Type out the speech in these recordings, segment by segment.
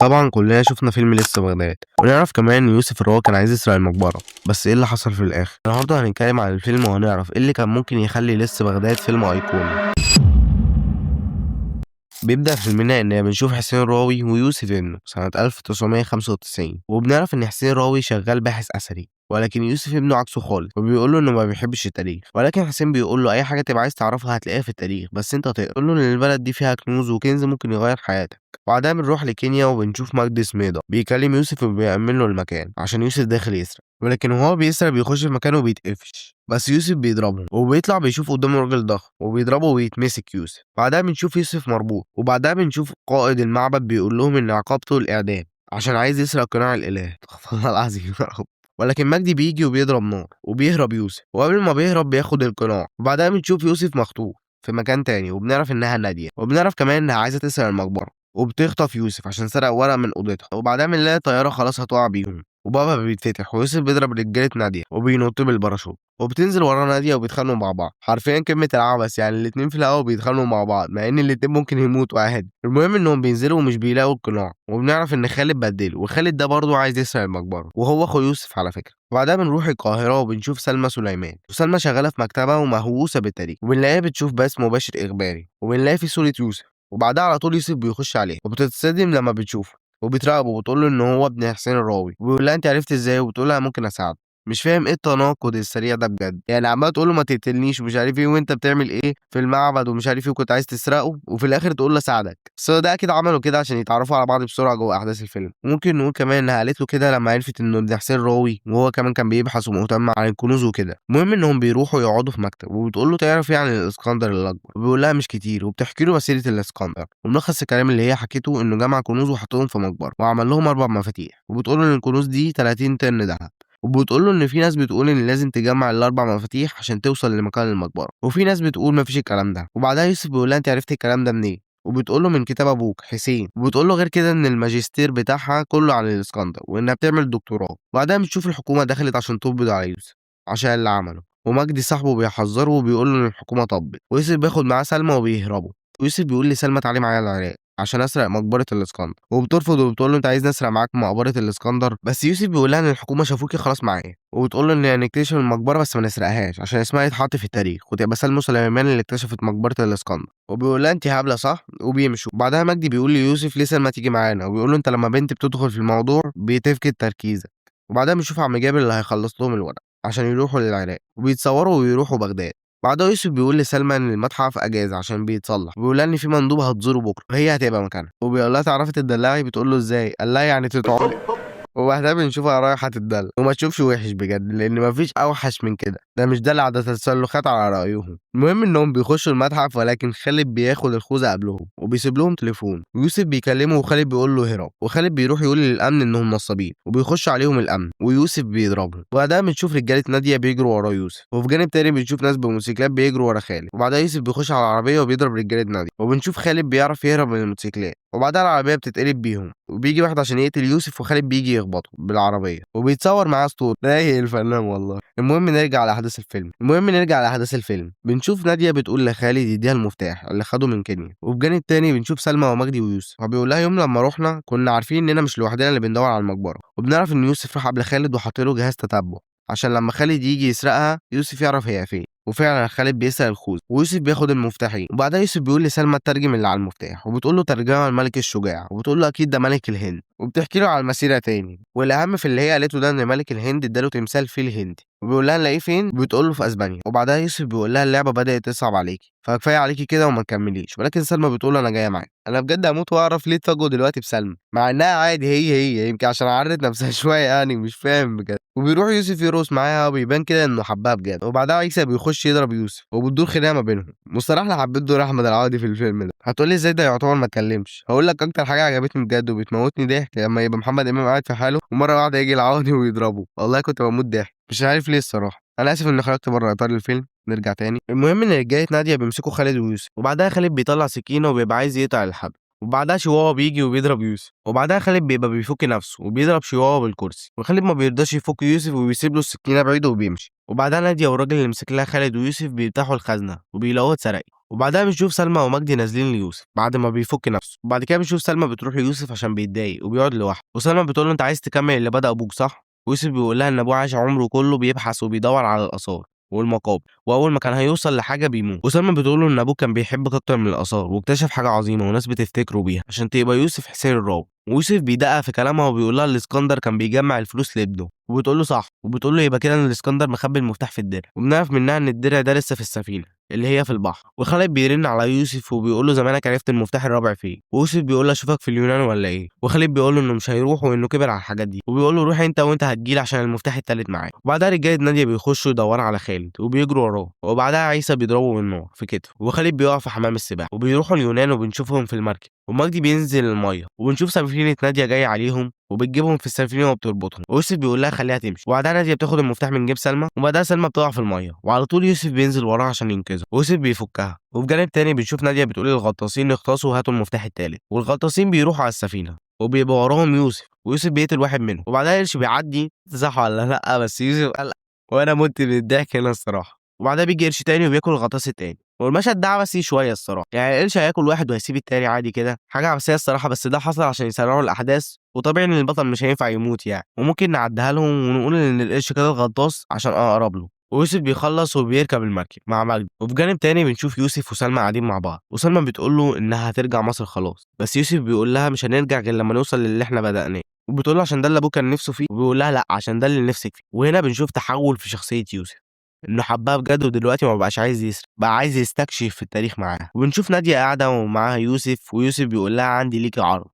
طبعا كلنا شفنا فيلم لسه بغداد، ونعرف كمان ان يوسف اللي هو كان عايز يسرق المقبره. بس ايه اللي حصل في الاخر؟ النهارده هنتكلم عن الفيلم وهنعرف ايه اللي كان ممكن يخلي لسه بغداد فيلم ايقوني. بيبدأ فيلمنا إن بنشوف حسين راوي ويوسف ابنه سنة 1995، وبنعرف إن حسين راوي شغال باحث أثري، ولكن يوسف ابنه عكسه خالص وبيقول له إنه ما بيحبش التاريخ. ولكن حسين بيقول له أي حاجة تبقى عايز تعرفها هتلاقيها في التاريخ، بس أنت تقرا. يقول له إن البلد دي فيها كنوز وكنز ممكن يغير حياتك. بعدها بنروح لكينيا وبنشوف مجدي سميدة بيكلم يوسف وبيأمن له المكان عشان يوسف داخل يسرق، ولكن وهو بيسرق بيخش في مكانه وبيتقفش، بس يوسف بيضربه وبيطلع بيشوف قدامه راجل ضخم وبيضربه ويتمسك يوسف. بعدها بنشوف يوسف مربوط، وبعدها بنشوف قائد المعبد بيقول لهم ان عقابته الاعدام عشان عايز يسرق قناع الاله. استغفر الله العظيم يا رب. ولكن مجدي بيجي وبيضرب نار وبيهرب يوسف، وقبل ما بيهرب بياخد القناع. وبعدها بنشوف يوسف مخطوف في مكان تاني، وبنعرف انها نادية، وبنعرف كمان انها عايزة تسرق المقبرة وبتخطف يوسف عشان سرق ورق من اوضتها. وبعدها بنلاقي طيارة خلاص هتقع بيهم، وبابا بيتفتح ويوسف بيضرب رجالة نادية وبينط بالباراشوت، وبتنزل وراه نادية وبيتخانقوا مع بعض. حرفيا كلمة العبث، يعني الاتنين في الهوا بيتخانقوا مع بعض مع ان الاتنين ممكن يموتوا عادي. المهم انهم بينزلوا ومش بيلاقوا القناع، وبنعرف ان خالد بدله، وخالد ده برضه عايز يسرق المقبرة وهو اخو يوسف على فكرة. وبعدها بنروح القاهرة وبنشوف سلمى سليمان، وسلمى شغالة في مكتبها ومهووسة بالتاريخ، وبنلاقيها بتشوف بث مباشر إخباري، وبنلاقي في صورة يوسف. وبعدها على طول يوسف بيخش عليها وبتتصدم لما بتشوفه، وبتراقبه وبتقول له ان هو ابن حسين الراوي، وبيقول لها انت عرفت ازاي، وبتقول لها ممكن اساعدك. مش فاهم ايه التناقض السريع ده بجد، يعني عمال تقول له ما تقتلنيش ومش عارف ايه، وانت بتعمل ايه في المعبد ومش عارف ايه وكنت عايز تسرقه، وفي الاخر تقول له اساعدك. بس هو ده اكيد عملوا كده عشان يتعرفوا على بعض بسرعه جوه احداث الفيلم. ممكن نقول كمان انها قالت له كده لما عرفت انه ابن حسين راوي، وهو كمان كان بيبحث ومهتم عن الكنوز وكده. المهم انهم بيروحوا يقعدوا في مكتب، وبتقول له تعرف ايه عن الاسكندر الاكبر، وبيقول لها مش كتير، وبتحكي له مسيره الاسكندر. وملخص الكلام اللي هي حكيته انه جمع كنوز وحطهم في مقبره وعمل لهم 4 مفاتيح، وبتقول له ان الكنوز دي 30 طن دهب. وبتقول له ان في ناس بتقول ان لازم تجمع الاربع مفاتيح عشان توصل لمكان المقبره، وفي ناس بتقول مفيش الكلام ده. وبعدها يوسف بيقول لها انت عرفتي الكلام ده منين؟ وبتقول له من كتاب ابوك حسين. وبتقول له غير كده ان الماجستير بتاعها كله عن الاسكندر وانها بتعمل دكتوراه. وبعدها بنشوف الحكومه دخلت عشان تقبض على يوسف عشان اللي عمله، ومجدي صاحبه بيحذره وبيقول له ان الحكومه طبت، ويوسف بياخد معاه سلمى وبيهربوا. ويوسف بيقول لسلمى تعالي معايا العراق عشان اسرق مقبره الاسكندر، وبترفض وبتقول له انت عايز نسرق معاك مقبره الاسكندر. بس يوسف بيقول لها ان الحكومه شافوكي خلاص معايا، وبتقول له ان نكتشف المقبره بس ما نسرقهاش عشان اسمها يتحط في التاريخ وتبقى سلمى سليمان اللي اكتشفت مقبره الاسكندر. وبيقول لها انت هبله صح، وبيمشوا. بعدها مجدي بيقول ليوسف ليه سلمى تيجي معانا، وبيقول له انت لما بنت بتدخل في الموضوع بتفقد تركيزك. وبعدها بنشوف عم جابر اللي هيخلص لهم الورق عشان يروحوا للعراق، وبيتصوروا ويروحوا بغداد. بعدها يوسف بيقول لسلمى ان المتحف اجازه عشان بيتصلح، وبيقول لها ان في مندوب هتزوره بكره وهي هتبقى مكانها. وبيقول لها تعرفي تدلعي، بتقول له ازاي؟ قال لها يعني تتعالي. وبعدها بنشوفها رايحة تتدلع، وما تشوفش وحش بجد لأن مفيش أوحش من كده، ده مش دلع ده تسلخات على رأيهم. المهم إنهم بيخشوا المتحف، ولكن خالد بياخد الخوذة قبلهم وبيسيب لهم تليفون، ويوسف بيكلمه وخالد بيقول له هرب، وخالد بيروح يقول للأمن إنهم نصابين وبيخش عليهم الأمن ويوسف بيضربهم. وبعدها بنشوف رجالة نادية بيجروا ورا يوسف، وفي جانب تاني بنشوف ناس بموتوسيكلات بيجروا ورا خالد. وبعدها يوسف بيخش على العربية وبيضرب رجالة نادية، وبنشوف خالد بيعرف يهرب من الموتوسيكلات. وبعدها العربية بتتقلب بيهم، وبيجي واحد عشان يقتل يوسف، وخالد بيجي يخبطه بالعربية وبيتصور معاه اسطول رايق الفنان والله. المهم نرجع لاحداث الفيلم. بنشوف نادية بتقول لخالد يديها المفتاح اللي خده من كينيا، وفي جانب تاني بنشوف سلمى ومجدي ويوسف، وبيقول لها يوم لما رحنا كنا عارفين اننا مش لوحدنا اللي بندور على المقبرة. وبنعرف ان يوسف راح قبل خالد وحط له جهاز تتبع عشان لما خالد يجي يسرقها يوسف يعرف هي فين. وفعلا خالد بيسرق الخوذة ويوسف بياخد المفتاحين. وبعدها يوسف بيقول لسلمى ترجم اللي على المفتاح، وبتقول له ترجمة الملك الشجاع، وبتقول له اكيد ده ملك الهند، وبتحكي له على المسيرة تاني. والاهم في اللي هي قالته ده ان ملك الهند اداله تمثال فيل هندي، وبيقول لها نلاقيه فين، بتقول له في اسبانيا. وبعدها يوسف بيقول لها اللعبة بدأت تصعب عليكي فكفايه عليكي كده وما تكمليش. ولكن سلمى بتقول له انا جايه معاك. انا بجد هموت واعرف ليه اتفاجئوا دلوقتي بسلمى مع انها عادي هي يمكن عشان عرت نفسها شويه، يعني مش فاهم بجد. وبيروح يوسف يرقص معاها وبيبان كده انه حبها بجد. وبعدها عيسى بيخش يضرب يوسف وبتدور خناقه ما بينهم. مصطلح انا حبيت دور احمد العوضي في الفيلم ده. هتقولي ازاي ده يعتبر ما اتكلمش؟ هقول لك اكتر حاجه عجبتني بجد وبتموتني ضحك لما يبقى محمد امام قاعد في حاله ومره واحده يجي العوضي ويضربه، والله كنت بموت ضحك مش عارف ليه الصراحه. انا اسف اني خرجت بره اطار الفيلم. نرجع تاني. المهم ان رجاله ناديه بيمسكوا خالد ويوسف، وبعدها خالد بيطلع سكينه وبيبقى عايز يقطع الحبل، وبعدها شيواوا بيجي وبيضرب يوسف. وبعدها خالد بيبقى بيفك نفسه وبيضرب شيواوا بالكرسي، وخالد ما بيرضاش يفك يوسف وبيسيب له السكينه بعيده وبيمشي. وبعدها ناديه والراجل اللي مسك لها خالد ويوسف بيفتحوا الخزنه وبيلاقوها اتسرقت. وبعدها بنشوف سلمى ومجدي نازلين ليوسف بعد ما بيفك نفسه، وبعد كده بنشوف سلمى بتروح ليوسف عشان بيتضايق وبيقعد لوحده، وسلمى بتقول له انت عايز تكمل اللي بدأ ابوك صح؟ ويوسف بيقول لها ان ابوه عاش عمره كله بيبحث وبيدور على الآثار والمقابر، واول ما كان هيوصل لحاجه بيموت. وسلمى بتقول له ان ابوه كان بيحبك اكتر من الآثار واكتشف حاجه عظيمه وناس بتفتكره بيها عشان تبقى يوسف حسين الراوي. ويوسف بيدقق في كلامها وبيقول لها الاسكندر كان بيجمع الفلوس لابنه، وبتقول له صح، وبتقول له يبقى كده ان الاسكندر مخبي المفتاح في الدرع، وبنعرف منها ان الدرع ده لسه في السفينه اللي هي في البحر. وخالد بيرن على يوسف وبيقول له زمانك عرفت المفتاح الرابع فين، ويوسف بيقول له اشوفك في اليونان ولا ايه، وخالد بيقول له انه مش هيروح وانه كبر على الحاجات دي، وبيقول له روح انت وانت هتجيلي عشان المفتاح التالت معاك. وبعدها رجاله ناديه بيخشوا يدوروا على خالد وبيجروا وراه، وبعدها عيسى بيضربه بالنار في كتفه، وخالد بيقع في حمام السباحه، وبيروحوا اليونان وبنشوفهم في المركب، ومجدي بينزل الميه وبنشوف سفينه ناديه جايه عليهم وبتجيبهم في السفينه وبتربطهم، ويوسف بيقول لها خليها تمشي، وبعدها ناديه بتاخد المفتاح من جيب سلمى، وبعدها سلمى بتقع في الميه وعلى طول يوسف بينزل وراها عشان ينقذها، ويوسف بيفكها. وفي جانب تاني بنشوف ناديه بتقول للغطاسين اغطسوا وهاتوا المفتاح التالت، والغطاسين بيروحوا على السفينه وبيبقى وراهم يوسف، ويوسف بيقتل واحد منهم، وبعدها قرش بيعدي صح ولا لا، بس يوسف قال وانا مت من الضحك هنا الصراحه. وبعدها بيجي قرش تاني وبياكل الغطاس التاني، والمشهد ده عبثي شويه الصراحه، يعني القرش هياكل واحد وهيسيب التاني عادي كده، حاجه عبثيه الصراحه، بس ده حصل عشان يسرعوا الاحداث، وطبيعي ان البطل مش هينفع يموت يعني، وممكن نعديها لهم ونقول ان القرش كده الغطاس عشان اقرب له. ويوسف بيخلص وبيركب المركب مع مجدي، وفي جانب تاني بنشوف يوسف وسلمى قاعدين مع بعض، وسلمى بتقول له انها هترجع مصر خلاص، بس يوسف بيقول لها مش هنرجع غير لما نوصل للي احنا بدأناه، وبتقول له عشان ده اللي ابوه كان نفسه فيه، وبيقول لها لا عشان ده اللي نفسك فيه. وهنا بنشوف تحول في شخصية يوسف، انه حبها بجد ودلوقتي ما بقاش عايز يسرق، بقى عايز يستكشف في التاريخ معاها. وبنشوف نادية قاعدة ومعاها يوسف، ويوسف بيقول لها عندي ليكي عرض،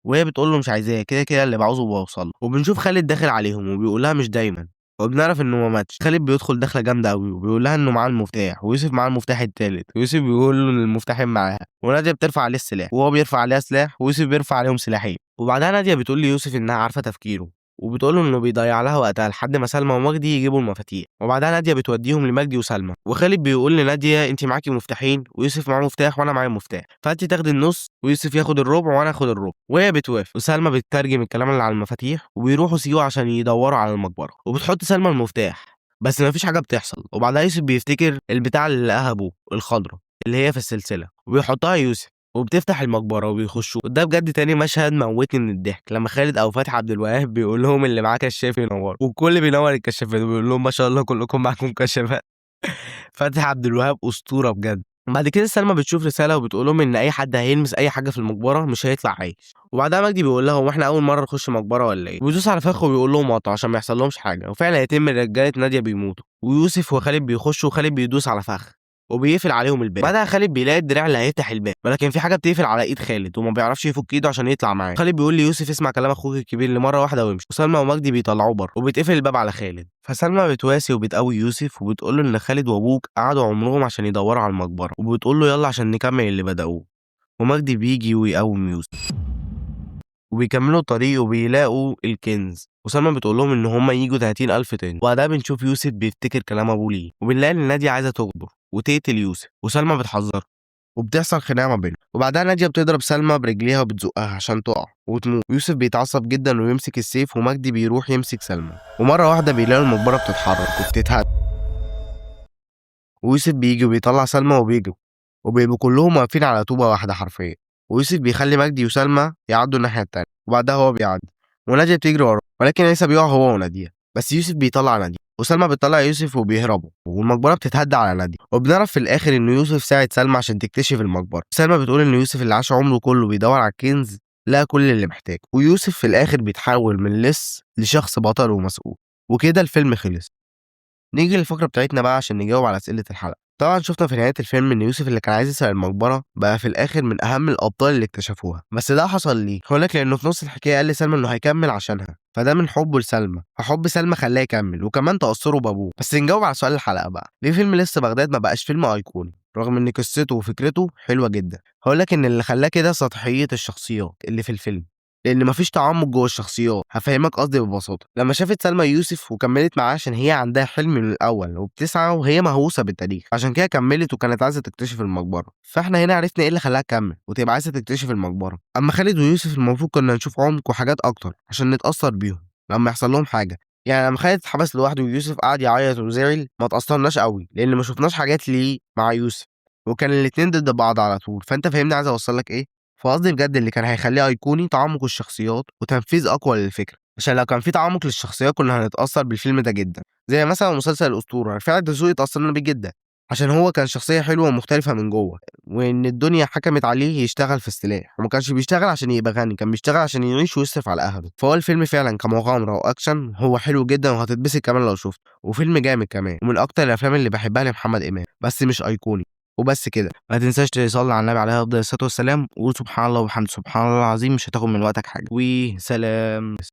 وهي بتقول له مش عايزاه، كده كده اللي بعوزه بوصل له. وبنشوف خالد داخل عليهم وبيقول لها مش دايما، وبنعرف انه ما ماتش. خالد بيدخل دخله جامده قوي وبيقول لها انه معاه المفتاح، ويوسف معاه المفتاح التالت، ويوسف بيقول له ان المفتاحين معاها، وناديه بترفع عليه السلاح وهو بيرفع عليها سلاح، ويوسف بيرفع عليهم سلاحين. وبعدها ناديه بتقول ليوسف انها عارفه تفكيره، وبتقول له انه بيضيع لها وقتها لحد ما سلمى ومجدي يجيبوا المفاتيح. وبعدها ناديه بتوديهم لمجدي وسلمى، وخالد بيقول لناديه انت معاكي مفتاحين، ويوسف معاه مفتاح وانا معايا مفتاح، فانت تاخدي النص ويوسف ياخد الربع وانا اخد الربع. وهي بتوافق، وسلمى بتترجم الكلام اللي على المفاتيح، وبيروحوا سيوه عشان يدوروا على المقبره، وبتحط سلمى المفتاح بس مفيش حاجه بتحصل. وبعدها يوسف بيفتكر البتاع اللي لقاها ابوه الخضره اللي هي في السلسله، وبيحطها يوسف، وبتفتح المقبره وبيخشوا. وده بجد تاني مشهد موتني من الضحك، لما خالد او فتحي عبد الوهاب بيقول لهم اللي معاه كشاف ينور، والكل بينور الكشافات وبيقول لهم ما شاء الله كلكم معاكم كشافات. فتحي عبد الوهاب اسطوره بجد. بعد كده سلمى بتشوف رساله وبتقول لهم ان اي حد هيلمس اي حاجه في المقبره مش هيطلع عايش. وبعدها مجدي بيقول لها هو احنا اول مره نخش مقبره ولا ايه، ويدوس على فخه وبيقول لهم قطع عشان ما يحصل لهمش حاجه، وفعلا يتم رجاله ناديه بيموتوا، ويوسف وخالد بيخشوا، وخالد بيدوس على فخ وبيقفل عليهم الباب. بعدها خالد بيلاقي الدراع اللي هيفتح الباب، ولكن في حاجه بتقفل على ايد خالد وما بيعرفش يفك ايده عشان يطلع معاه. خالد بيقول ليوسف اسمع كلام اخوك الكبير لمره واحده وامشي، وسلمى ومجدي بيطلعوه بره وبيتقفل الباب على خالد. فسلمى بتواسي وبتقوي يوسف وبتقول له ان خالد وابوك قعدوا عمرهم عشان يدوروا على المقبره، وبتقول له يلا عشان نكمل اللي بدأوه. ومجدي بيجي ويقوم يوسف وبيكملوا الطريق وبيلاقوا الكنز، وسلمى بتقول لهم ان هم يجوا 30,000 تاني. وبعدها بنشوف يوسف بيفتكر كلام ابوه ليه، وبنلاقي ان نادية عايزه تغدر وتقتل يوسف، وسلمى بتحذره وبتحصل خناقه ما بينهم. وبعدها نادية بتضرب سلمى برجليها وبتزقها عشان تقع وتموت، ويوسف بيتعصب جدا ويمسك السيف، ومجدي بيروح يمسك سلمى، ومره واحده بيلاقوا المقبره بتتحرك وبتتهد، ويوسف بيجي وبيطلع سلمى وبيجروا، وبيبقوا كلهم واقفين على طوبة واحدة حرفيا، ويوسف بيخلي مجدي وسلمى يعدوا الناحية التانية، وبعدها هو بيعدي ونادية بتجري وراه، ولكن لسه بيقع هو ونادية، بس يوسف بيطلع نادية وسلمى بتطلع يوسف وبيهربوا، والمقبرة بتتهدى على نادية. وبنعرف في الآخر إن يوسف ساعد سلمى عشان تكتشف المقبرة. سلمى بتقول إن يوسف اللي عاش عمره كله بيدور على الكنز لقى كل اللي محتاجه، ويوسف في الآخر بيتحول من لص لشخص بطل ومسؤول. وكده الفيلم خلص. نيجي للفقرة بتاعتنا بقى عشان نجاوب على أسئلة الحلقة. طبعا شفنا في نهاية الفيلم إن يوسف اللي كان عايز يسرق المقبرة بقى في الآخر من أهم الأبطال اللي اكتشفوها، بس ده حصل ليه؟ هقولك لأنه في نص الحكاية قال لسلمى إنه هيكمل عشانها، فده من حبه لسلمى، فحب سلمى خلاه يكمل، وكمان تأثره بأبوه. بس نجاوب على سؤال الحلقة بقى، ليه فيلم لسه بغداد ما بقاش فيلم أيقوني رغم إن قصته وفكرته حلوة جدا؟ هقولك إن اللي خلاه كده سطحية الشخصيات اللي في الفيلم، لان مفيش تعمق جوه الشخصيات. هفهمك قصدي ببساطه، لما شافت سلمى يوسف وكملت معاه عشان هي عندها حلم من الاول وبتسعى وهي مهووسه بالتاريخ، عشان كده كملت وكانت عايزه تكتشف المقبره، فاحنا هنا عرفنا ايه اللي خلاها تكمل وتبقى عايزه تكتشف المقبره. اما خالد ويوسف المفروض كنا نشوف عمق وحاجات اكتر عشان نتاثر بيهم لما يحصل لهم حاجه، يعني لما خالد اتحبس لوحده ويوسف قعد يعيط وزعل ما تاثرناش قوي لان ما شفناش حاجات ليه مع يوسف، وكان الاتنين ضد بعض على طول. فأنت فاهمني عايز أوصّل لك إيه؟ فقصدي بجد اللي كان هيخلّيه أيقوني تعمُّق الشخصيات وتنفيذ أقوى للفكرة، عشان لو كان في تعمُّق للشخصيات كنا هنتأثّر بالفيلم ده جدًا، زي مثلًا مسلسل الأسطورة، رفاعي الدسوقي اتأثّرنا بيه جدًا، عشان هو كان شخصية حلوة ومختلفة من جوّه، وإن الدنيا حكمت عليه يشتغل في السلاح، وما كانش بيشتغل عشان يبقى غني، كان بيشتغل عشان يعيش ويصرف على أهله. فهو الفيلم فعلًا كمغامرة وأكشن هو حلو جدًا وهتتبسط كمان لو شُفته، وفيلم جامد كمان، ومن أكتر الأفلام اللي باحبها لمحمد إمام، بس مش أيقوني. وبس كده. ما تنساش تصلي على النبي عليه أفضل الصلاة والسلام، وقول سبحان الله وبحمده سبحان الله العظيم، مش هتاخد من وقتك حاجة، وسلام.